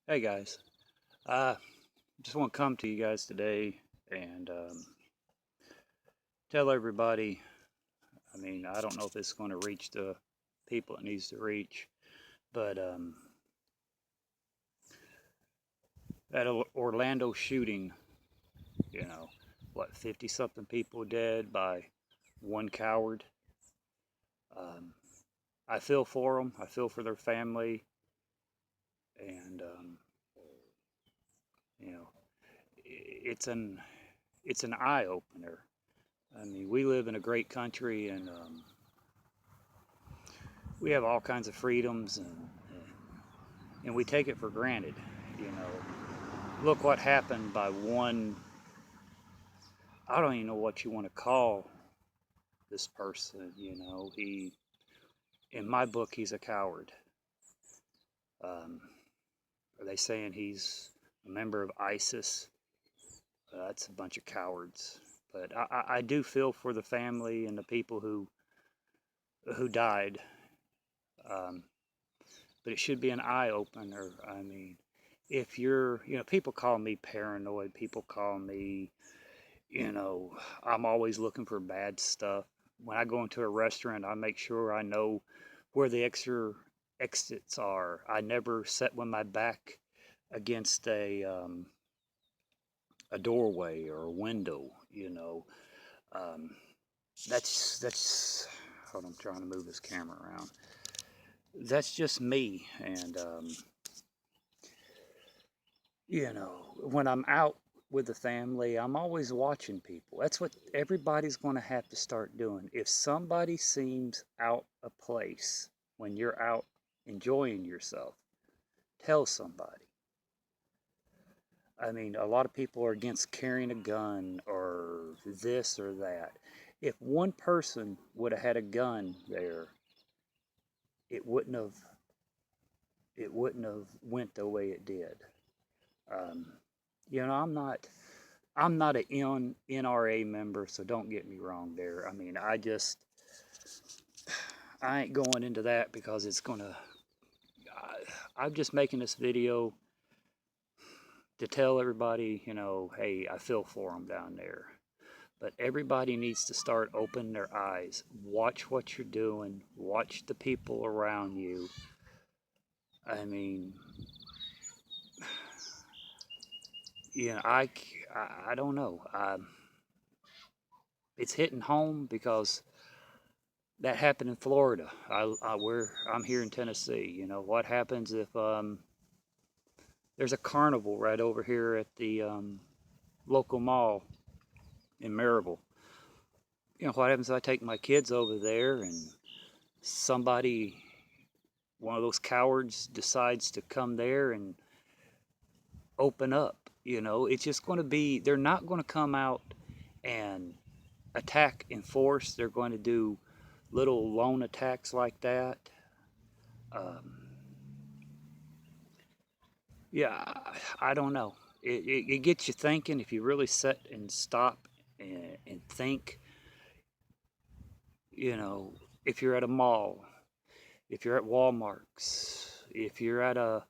Hey guys, I just want to come to you guys today and tell everybody. I don't know if it's going to reach the people it needs to reach, but that Orlando shooting, you know, what, 50 something people dead by one coward. Um, I feel for them, I feel for their family, and you know, it's an eye opener. We live in a great country and we have all kinds of freedoms and we take it for granted. You know, look what happened by one. I don't even know what you want to call this person. In my book, he's a coward. Um, are they saying he's a member of ISIS? That's a bunch of cowards. But I do feel for the family and the people who died. Um, but it should be an eye opener. If people call me paranoid, people call me, I'm always looking for bad stuff. When I go into a restaurant, I make sure I know where the exits are. I never sit with my back against a doorway or a window. Um, that's. Hold on, I'm trying to move this camera around. That's just me, and when I'm out with the family, I'm always watching people. That's what everybody's going to have to start doing. If somebody seems out of place when you're out enjoying yourself, tell somebody. A lot of people are against carrying a gun or this or that. If one person would have had a gun there, it wouldn't have went the way it did. Um, I'm not an NRA member, so don't get me wrong there. I ain't going into that because it's gonna. I'm just making this video to tell everybody, hey, I feel for them down there. But everybody needs to start opening their eyes. Watch what you're doing. Watch the people around you. I mean, I don't know. It's hitting home because that happened in Florida. I'm here in Tennessee. What happens if there's a carnival right over here at the local mall in Maryville? What happens if I take my kids over there and somebody, one of those cowards, decides to come there and open up? It's just going to be. They're not going to come out and attack in force. They're going to do little lone attacks like that. Um, yeah, I don't know. It gets you thinking if you really sit and stop and think, you know, if you're at a mall, if you're at Walmart's, if you're at a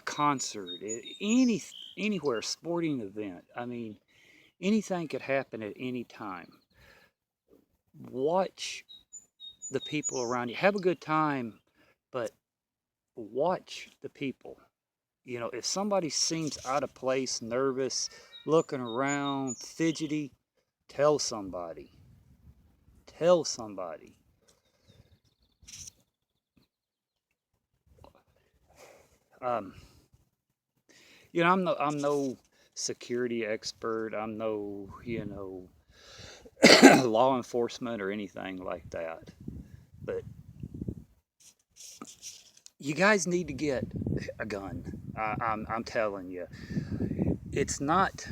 concert, anywhere, sporting event. Anything could happen at any time. Watch the people around you. Have a good time, but watch the people. If somebody seems out of place, nervous, looking around, fidgety, tell somebody. Tell somebody. Um, I'm no security expert. I'm no, law enforcement or anything like that. But you guys need to get a gun. I'm telling you, it's not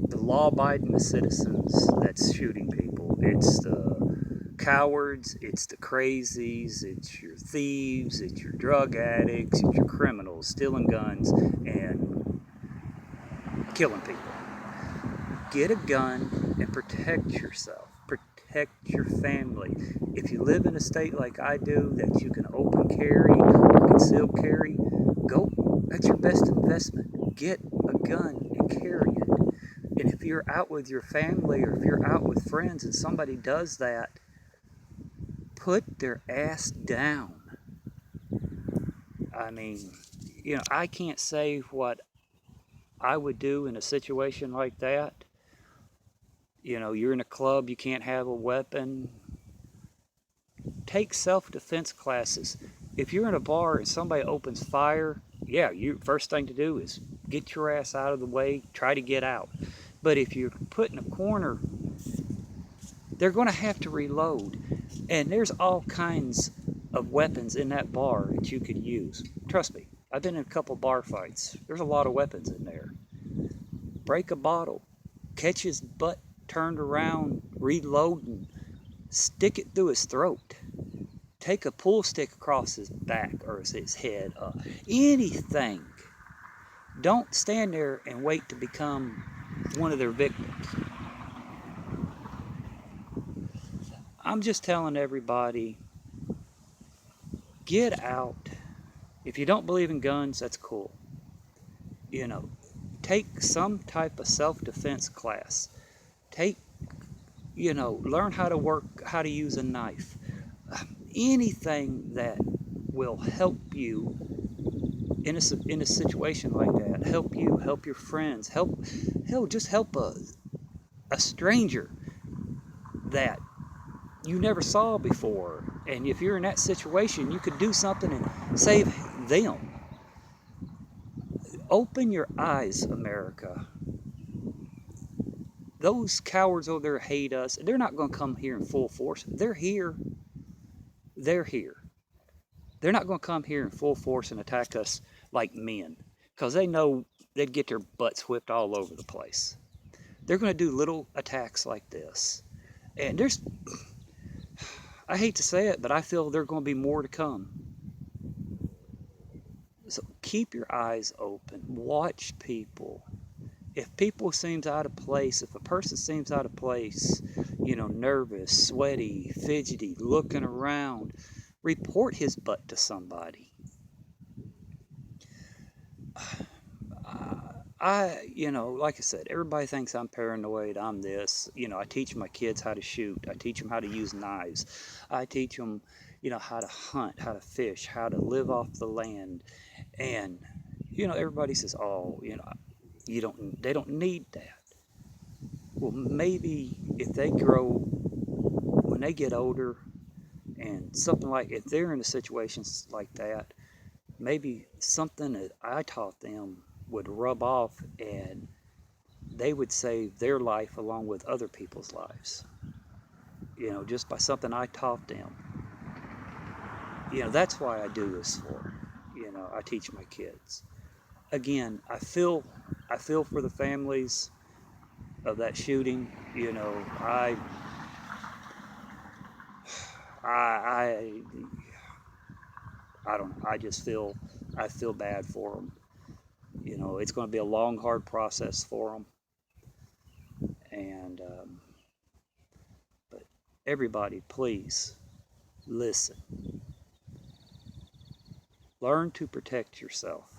the law-abiding citizens that's shooting people. It's the cowards, it's the crazies, it's your thieves, it's your drug addicts, it's your criminals stealing guns and killing people. Get a gun and protect yourself. Protect your family. If you live in a state like I do that you can open carry or concealed carry, go That's your best investment. Get a gun and carry it. And if you're out with your family or if you're out with friends and somebody does that, put their ass down. I mean, I can't say what I would do in a situation like that. You're in a club, you can't have a weapon. Take self-defense classes. If you're in a bar and somebody opens fire, yeah, you first thing to do is get your ass out of the way, try to get out. But if you're put in a corner, they're going to have to reload. And there's all kinds of weapons in that bar that you could use. Trust me, I've been in a couple bar fights. There's a lot of weapons in there. Break a bottle, catch his butt turned around, reloading, stick it through his throat. Take a pool stick across his back or his head. Anything. Don't stand there and wait to become one of their victims. I'm just telling everybody, get out. If you don't believe in guns, that's cool. Take some type of self-defense class. Learn how to use a knife. Anything that will help you in a situation like that. Help you, help your friends, just help a stranger that you never saw before. And if you're in that situation, you could do something and save them. Open your eyes, America. Those cowards over there hate us. They're not going to come here in full force. They're here. They're here. They're not going to come here in full force and attack us like men, because they know they'd get their butts whipped all over the place. They're going to do little attacks like this. And I hate to say it, but I feel there's going to be more to come. So keep your eyes open. Watch people. If people seems out of place, if a person seems out of place, nervous, sweaty, fidgety, looking around, report his butt to somebody. Like I said, everybody thinks I'm paranoid, I'm this. I teach my kids how to shoot. I teach them how to use knives. I teach them, how to hunt, how to fish, how to live off the land. And, everybody says, oh, they don't need that. Well, maybe if they grow, when they get older, and something like, if they're in a situation like that, maybe something that I taught them would rub off and they would save their life along with other people's lives. Just by something I taught them. That's why I do this for. I teach my kids. Again, I feel for the families of that shooting. I don't know. I feel bad for them. It's going to be a long, hard process for them. And but everybody, please listen. Learn to protect yourself.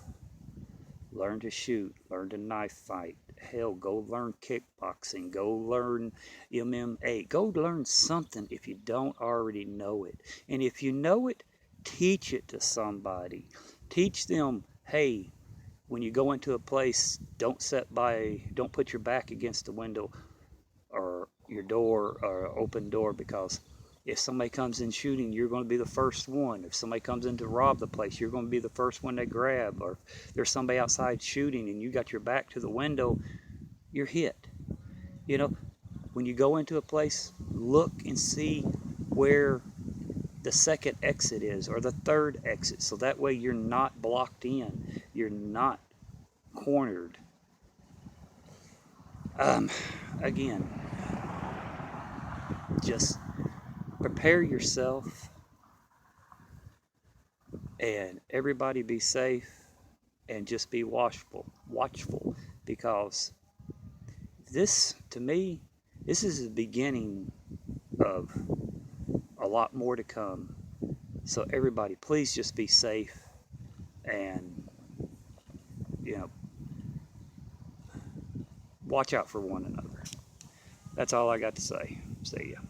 Learn to shoot. Learn to knife fight. Hell, go learn kickboxing. Go learn MMA. Go learn something if you don't already know it. And if you know it, teach it to somebody. Teach them, hey, when you go into a place, don't put your back against the window or your door or open door, because if somebody comes in shooting, you're going to be the first one. If somebody comes in to rob the place, you're going to be the first one they grab. Or if there's somebody outside shooting and you got your back to the window, you're hit. When you go into a place, look and see where the second exit is or the third exit, so that way you're not blocked in. You're not cornered. Again, just prepare yourself, and everybody be safe, and just be watchful, because this, to me, this is the beginning of a lot more to come. So everybody, please just be safe, and watch out for one another. That's all I got to say. See ya.